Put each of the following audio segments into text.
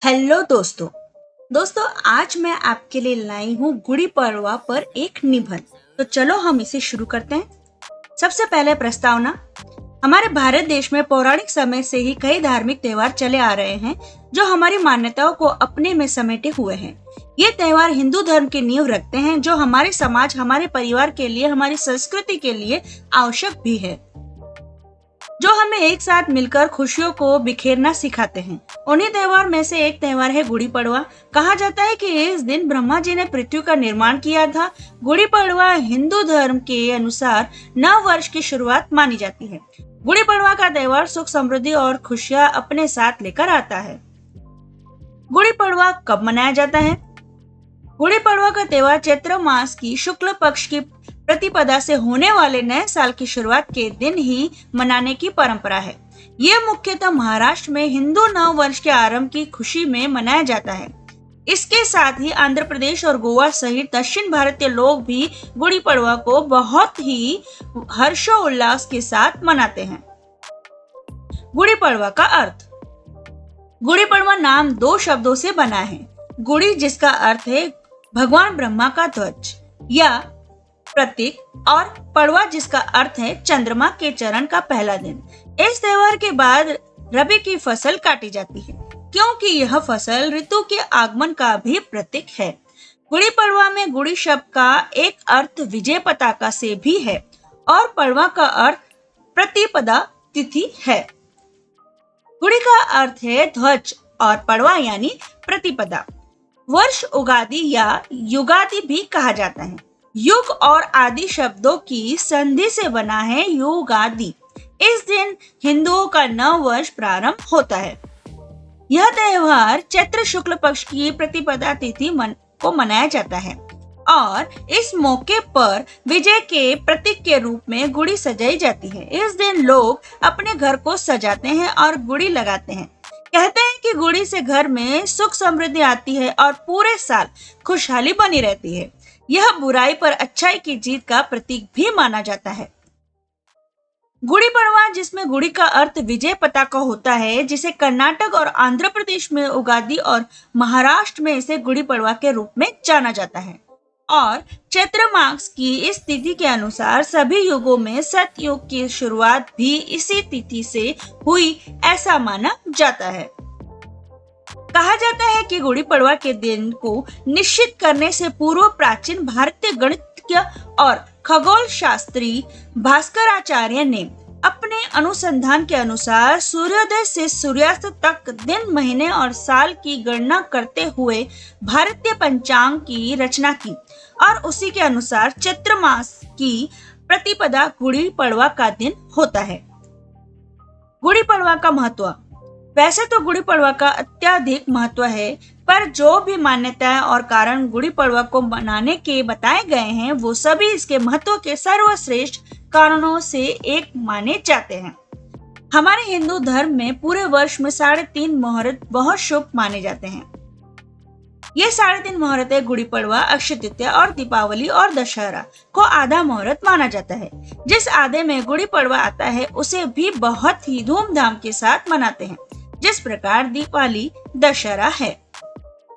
Hello दोस्तों। आज मैं आपके लिए लाई हूँ गुड़ी पड़वा पर एक निबंध। तो चलो हम इसे शुरू करते हैं। सबसे पहले प्रस्तावना। हमारे भारत देश में पौराणिक समय से ही कई धार्मिक त्योहार चले आ रहे हैं जो हमारी मान्यताओं को अपने में समेटे हुए हैं। ये त्योहार हिंदू धर्म की नींव रखते हैं जो हमारे समाज, हमारे परिवार के लिए, हमारी संस्कृति के लिए आवश्यक भी है, जो हमें एक साथ मिलकर खुशियों को बिखेरना सिखाते हैं। उन्हीं त्योहार में से एक त्योहार है गुड़ी पड़वा। कहा जाता है कि इस दिन ब्रह्मा जी ने पृथ्वी का निर्माण किया था। गुड़ी पड़वा हिंदू धर्म के अनुसार नव वर्ष की शुरुआत मानी जाती है। गुड़ी पड़वा का त्योहार सुख, समृद्धि और खुशियां अपने साथ लेकर आता है। गुड़ी पड़वा कब मनाया जाता है? गुड़ी पड़वा का त्योहार चैत्र मास की शुक्ल पक्ष की प्रतिपदा से होने वाले नए साल की शुरुआत के दिन ही मनाने की परंपरा है। ये मुख्यतः महाराष्ट्र में हिंदू नव वर्ष के आरंभ की खुशी में मनाया जाता है। इसके साथ ही आंध्र प्रदेश और गोवा सहित दक्षिण भारतीय लोग भी गुड़ी पड़वा को बहुत ही हर्षोल्लास के साथ मनाते हैं। गुड़ी पड़वा का अर्थ। गुड़ी पड़वा नाम दो शब्दों से बना है। गुड़ी जिसका अर्थ है भगवान ब्रह्मा का ध्वज या प्रतीक, और पड़वा जिसका अर्थ है चंद्रमा के चरण का पहला दिन। इस त्योहार के बाद रबी की फसल काटी जाती है क्योंकि यह फसल ऋतु के आगमन का भी प्रतीक है। गुड़ी पड़वा में गुड़ी शब्द का एक अर्थ विजय पताका से भी है और पड़वा का अर्थ प्रतिपदा तिथि है। गुड़ी का अर्थ है ध्वज और पड़वा यानी प्रतिपदा। वर्ष उगादि या युगादि भी कहा जाता है। युग और आदि शब्दों की संधि से बना है युगादि। इस दिन हिंदुओं का नव वर्ष प्रारंभ होता है। यह त्योहार चैत्र शुक्ल पक्ष की प्रतिपदा तिथि को मनाया जाता है और इस मौके पर विजय के प्रतीक के रूप में गुड़ी सजाई जाती है। इस दिन लोग अपने घर को सजाते हैं और गुड़ी लगाते हैं। कहते हैं कि गुड़ी से घर में सुख समृद्धि आती है और पूरे साल खुशहाली बनी रहती है। यह बुराई पर अच्छाई की जीत का प्रतीक भी माना जाता है। गुड़ी पड़वा, जिसमें गुड़ी का अर्थ विजय पताका होता है, जिसे कर्नाटक और आंध्र प्रदेश में उगादि और महाराष्ट्र में इसे गुड़ी पड़वा के रूप में जाना जाता है, और चैत्र मास की इस तिथि के अनुसार सभी युगों में सतयुग की शुरुआत भी इसी तिथि से हुई ऐसा माना जाता है। कहा जाता है कि गुड़ी पड़वा के दिन को निश्चित करने से पूर्व प्राचीन भारतीय गणितज्ञ और खगोल शास्त्री भास्कराचार्य ने अपने अनुसंधान के अनुसार सूर्योदय से सूर्यास्त तक दिन, महीने और साल की गणना करते हुए भारतीय पंचांग की रचना की और उसी के अनुसार चैत्र मास की प्रतिपदा गुड़ी पड़वा का दिन होता है। गुड़ी पड़वा का महत्व। वैसे तो गुड़ी पड़वा का अत्यधिक महत्व है, पर जो भी मान्यताएं और कारण गुड़ी पड़वा को मनाने के बताए गए हैं वो सभी इसके महत्व के सर्वश्रेष्ठ कारणों से एक माने जाते हैं। हमारे हिंदू धर्म में पूरे वर्ष में 3.5 मुहूर्त बहुत शुभ माने जाते हैं। ये 3.5 मुहूर्त है गुड़ी पड़वा, अक्षय तृतीया और दीपावली और दशहरा को आधा मुहूर्त माना जाता है। जिस आधे में गुड़ी पड़वा आता है उसे भी बहुत ही धूमधाम के साथ मनाते हैं, जिस प्रकार दीपावली, दशहरा है।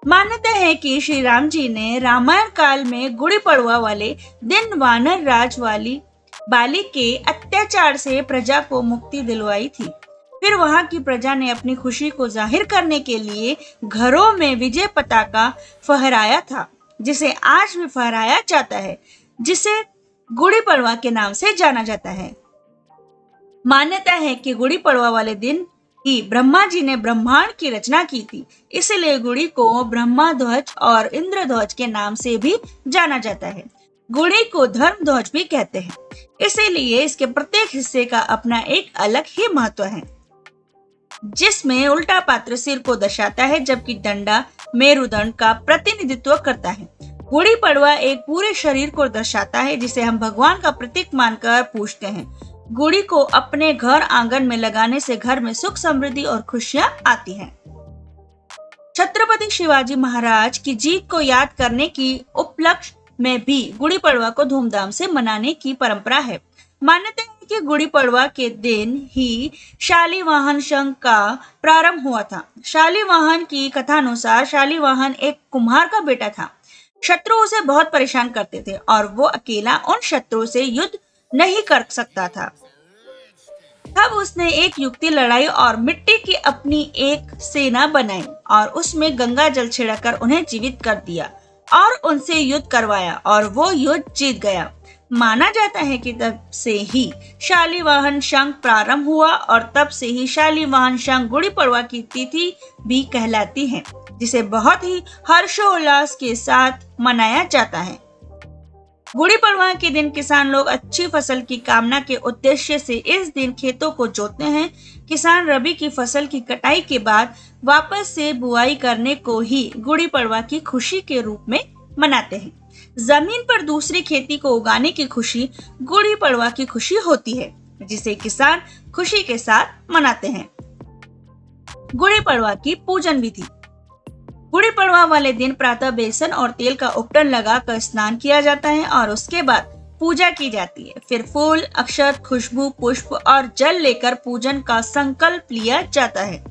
मान्यता है कि श्री राम जी ने रामायण काल में गुड़ी पड़वा वाले दिन वानर राज वाली बाली के अत्याचार से प्रजा को मुक्ति दिलवाई थी। फिर वहां की प्रजा ने अपनी खुशी को जाहिर करने के लिए घरों में विजय पताका फहराया था, जिसे आज भी फहराया जाता है, जिसे गुड़ी पड़वा के नाम से जाना जाता है। मान्यता है कि गुड़ी पड़वा वाले दिन ही ब्रह्मा जी ने ब्रह्मांड की रचना की थी, इसलिए गुड़ी को ब्रह्मा ध्वज और इंद्र ध्वज के नाम से भी जाना जाता है। गुड़ी को धर्म ध्वज भी कहते हैं, इसीलिए इसके प्रत्येक हिस्से का अपना एक अलग ही महत्व है। जिसमें उल्टा पात्र सिर को दर्शाता है, जबकि डंडा मेरुदंड का प्रतिनिधित्व करता है। गुड़ी पड़वा एक पूरे शरीर को दर्शाता है, जिसे हम भगवान का प्रतीक मानकर पूजते हैं। गुड़ी को अपने घर आंगन में लगाने से घर में सुख, समृद्धि और खुशियां आती हैं। छत्रपति शिवाजी महाराज की जीत को याद करने की उपलक्ष्य में भी गुड़ी पड़वा को धूमधाम से मनाने की परंपरा है। मान्यता है क्योंकि गुड़ी पड़वा के दिन ही शालिवाहन संघ का प्रारंभ हुआ था। शालिवाहन की कथानुसार शालिवाहन एक कुम्हार का बेटा था। शत्रु उसे बहुत परेशान करते थे और वो अकेला उन शत्रुओं से युद्ध नहीं कर सकता था। तब उसने एक युक्ति लड़ाई और मिट्टी की अपनी एक सेना बनाई और उसमें गंगा जल छिड़कर उन्हें जीवित कर दिया और उनसे युद्ध करवाया और वो युद्ध जीत गया। माना जाता है कि तब से ही शालिवाहन संघ प्रारंभ हुआ और तब से ही शालिवाहन संघ गुड़ी पड़वा की तिथि भी कहलाती है, जिसे बहुत ही हर्षोल्लास के साथ मनाया जाता है। गुड़ी पड़वा के दिन किसान लोग अच्छी फसल की कामना के उद्देश्य से इस दिन खेतों को जोतते हैं। किसान रबी की फसल की कटाई के बाद वापस से बुआई करने को ही गुड़ी पड़वा की खुशी के रूप में मनाते हैं। जमीन पर दूसरी खेती को उगाने की खुशी गुड़ी पड़वा की खुशी होती है, जिसे किसान खुशी के साथ मनाते हैं। गुड़ी पड़वा की पूजन विधि। गुड़ी पड़वा वाले दिन प्रातः बेसन और तेल का उपटन लगाकर स्नान किया जाता है और उसके बाद पूजा की जाती है। फिर फूल, अक्षत, खुशबू, पुष्प और जल लेकर पूजन का संकल्प लिया जाता है।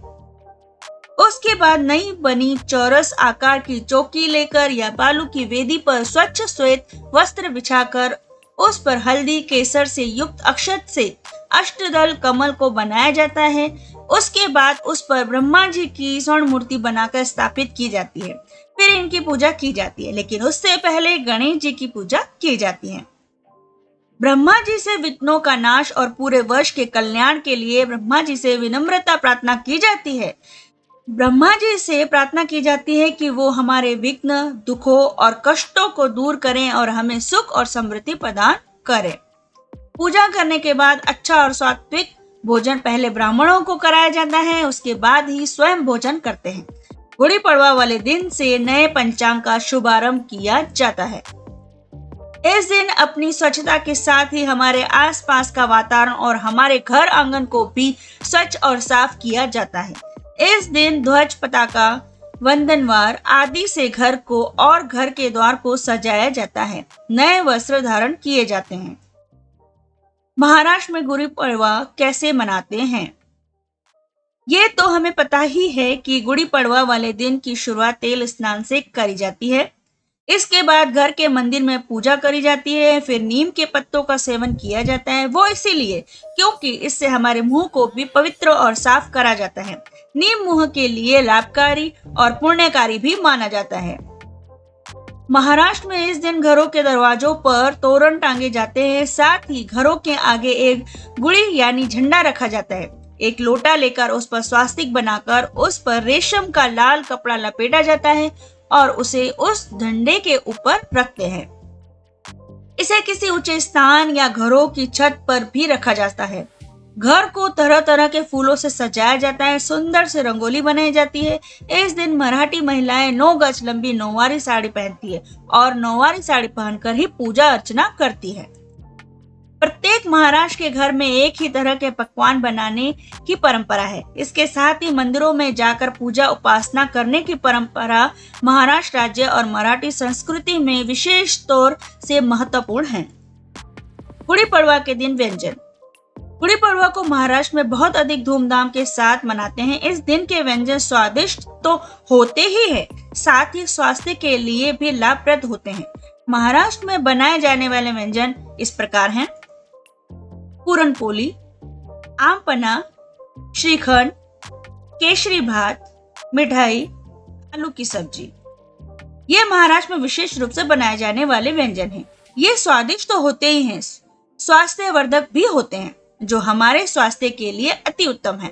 उसके बाद नई बनी चौरस आकार की चौकी लेकर या बालू की वेदी पर स्वच्छ श्वेत वस्त्र बिछाकर उस पर हल्दी केसर से युक्त अक्षत से अष्टदल कमल को बनाया जाता है। उसके बाद उस पर ब्रह्मा जी की स्वर्ण मूर्ति बनाकर स्थापित की जाती है। फिर इनकी पूजा की जाती है, लेकिन उससे पहले गणेश जी की पूजा की जाती है। ब्रह्मा जी से विघ्नों का नाश और पूरे वर्ष के कल्याण के लिए ब्रह्मा जी से विनम्रता प्रार्थना की जाती है। ब्रह्मा जी से प्रार्थना की जाती है कि वो हमारे विघ्न, दुखों और कष्टों को दूर करें और हमें सुख और समृद्धि प्रदान करें। पूजा करने के बाद अच्छा और सात्विक भोजन पहले ब्राह्मणों को कराया जाता है, उसके बाद ही स्वयं भोजन करते हैं। गुड़ी पड़वा वाले दिन से नए पंचांग का शुभारंभ किया जाता है। इस दिन अपनी स्वच्छता के साथ ही हमारे आसपास का वातावरण और हमारे घर आंगन को भी स्वच्छ और साफ किया जाता है। इस दिन ध्वज, पताका, वंदनवार आदि से घर को और घर के द्वार को सजाया जाता है। नए वस्त्र धारण किए जाते हैं। महाराष्ट्र में गुड़ी पड़वा कैसे मनाते हैं? ये तो हमें पता ही है कि गुड़ी पड़वा वाले दिन की शुरुआत तेल स्नान से करी जाती है। इसके बाद घर के मंदिर में पूजा करी जाती है। फिर नीम के पत्तों का सेवन किया जाता है, वो इसीलिए क्योंकि इससे हमारे मुंह को भी पवित्र और साफ करा जाता है। नीम मुंह के लिए लाभकारी और पुण्यकारी भी माना जाता है। महाराष्ट्र में इस दिन घरों के दरवाजों पर तोरण टांगे जाते हैं। साथ ही घरों के आगे एक गुड़ी यानी झंडा रखा जाता है। एक लोटा लेकर उस पर स्वास्तिक बनाकर उस पर रेशम का लाल कपड़ा लपेटा जाता है और उसे उस झंडे के ऊपर रखते हैं। इसे किसी ऊंचे स्थान या घरों की छत पर भी रखा जाता है। घर को तरह तरह के फूलों से सजाया जाता है। सुंदर से रंगोली बनाई जाती है। इस दिन मराठी महिलाएं 9 गज लंबी नौवारी साड़ी पहनती है और नौवारी साड़ी पहनकर ही पूजा अर्चना करती है। प्रत्येक महाराष्ट्र के घर में एक ही तरह के पकवान बनाने की परंपरा है। इसके साथ ही मंदिरों में जाकर पूजा उपासना करने की परंपरा महाराष्ट्र राज्य और मराठी संस्कृति में विशेष तौर से महत्वपूर्ण है। गुड़ी पड़वा के दिन व्यंजन। गुड़ी पड़वा को महाराष्ट्र में बहुत अधिक धूमधाम के साथ मनाते हैं। इस दिन के व्यंजन स्वादिष्ट तो होते ही हैं, साथ ही स्वास्थ्य के लिए भी लाभप्रद होते हैं। महाराष्ट्र में बनाए जाने वाले व्यंजन इस प्रकार हैं: पुरणपोली, आमपन्ना, श्रीखंड, केसरी भात, मिठाई, आलू की सब्जी। ये महाराष्ट्र में विशेष रूप से बनाए जाने वाले व्यंजन हैं। ये स्वादिष्ट तो होते ही हैं, स्वास्थ्यवर्धक भी होते हैं, जो हमारे स्वास्थ्य के लिए अति उत्तम है।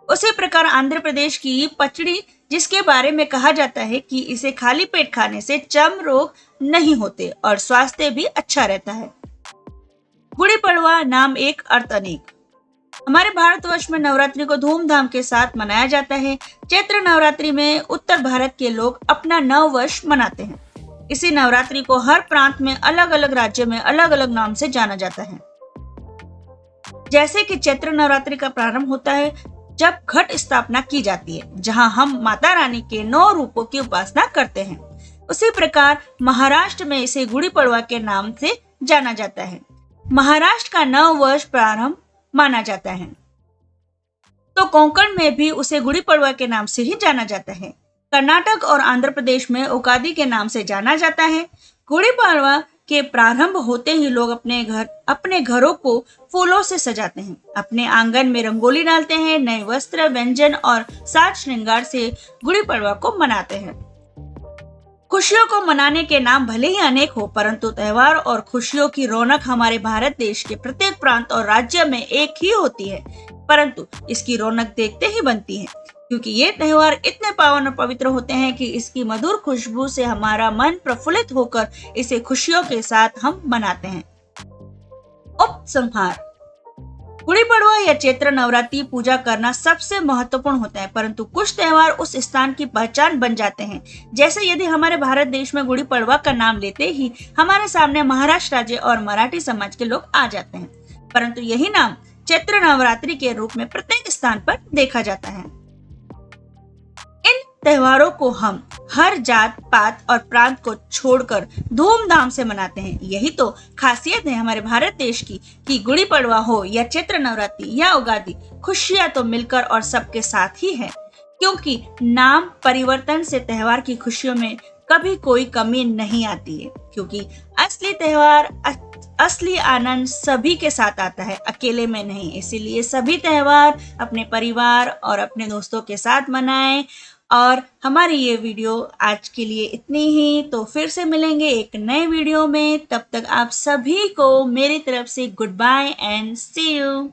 उसी प्रकार आंध्र प्रदेश की पचड़ी, जिसके बारे में कहा जाता है कि इसे खाली पेट खाने से चर्म रोग नहीं होते और स्वास्थ्य भी अच्छा रहता है। गुड़ी पड़वा नाम एक अर्थ अनेक। हमारे भारतवर्ष में नवरात्रि को धूमधाम के साथ मनाया जाता है। चैत्र नवरात्रि में उत्तर भारत के लोग अपना नव वर्ष मनाते हैं। इसी नवरात्रि को हर प्रांत में अलग अलग राज्य में अलग अलग नाम से जाना जाता है। जैसे कि चैत्र नवरात्रि का प्रारंभ होता है जब घट स्थापना की जाती है, जहां हम माता रानी के 9 रूपों की उपासना करते हैं। उसी प्रकार महाराष्ट्र में इसे गुड़ी पड़वा के नाम से जाना जाता है। महाराष्ट्र का नव वर्ष प्रारंभ माना जाता है, तो कोंकण में भी उसे गुड़ी पड़वा के नाम से ही जाना जाता है। कर्नाटक और आंध्र प्रदेश में उगादि के नाम से जाना जाता है। गुड़ी पड़वा के प्रारंभ होते ही लोग अपने घरों को फूलों से सजाते हैं, अपने आंगन में रंगोली डालते हैं, नए वस्त्र, व्यंजन और साज श्रृंगार से गुड़ी पड़वा को मनाते हैं। खुशियों को मनाने के नाम भले ही अनेक हो, परंतु त्योहार और खुशियों की रौनक हमारे भारत देश के प्रत्येक प्रांत और राज्य में एक ही होती है, परंतु इसकी रौनक देखते ही बनती है, क्योंकि ये त्योहार इतने पावन और पवित्र होते हैं कि इसकी मधुर खुशबू से हमारा मन प्रफुल्लित होकर इसे खुशियों के साथ हम मनाते हैं। उपसंहार: गुड़ी पड़वा या चैत्र नवरात्रि पूजा करना सबसे महत्वपूर्ण होता है, परंतु कुछ त्योहार उस स्थान की पहचान बन जाते हैं। जैसे यदि हमारे भारत देश में गुड़ी पड़वा का नाम लेते ही हमारे सामने महाराष्ट्र राज्य और मराठी समाज के लोग आ जाते हैं, परंतु यही नाम चैत्र नवरात्रि के रूप में प्रत्येक स्थान पर देखा जाता है। इन त्योहारों को हम हर जात पात और प्रांत को छोड़कर धूमधाम से मनाते हैं। यही तो खासियत है हमारे भारत देश की कि गुड़ी पड़वा हो या चैत्र नवरात्रि या उगादि, खुशियां तो मिलकर और सबके साथ ही है, क्योंकि नाम परिवर्तन से त्योहार की खुशियों में कभी कोई कमी नहीं आती है, क्योंकि असली त्योहार असली आनंद सभी के साथ आता है, अकेले में नहीं। इसीलिए सभी त्योहार अपने परिवार और अपने दोस्तों के साथ मनाएं। और हमारी ये वीडियो आज के लिए इतनी ही, तो फिर से मिलेंगे एक नए वीडियो में। तब तक आप सभी को मेरी तरफ से goodbye and see you.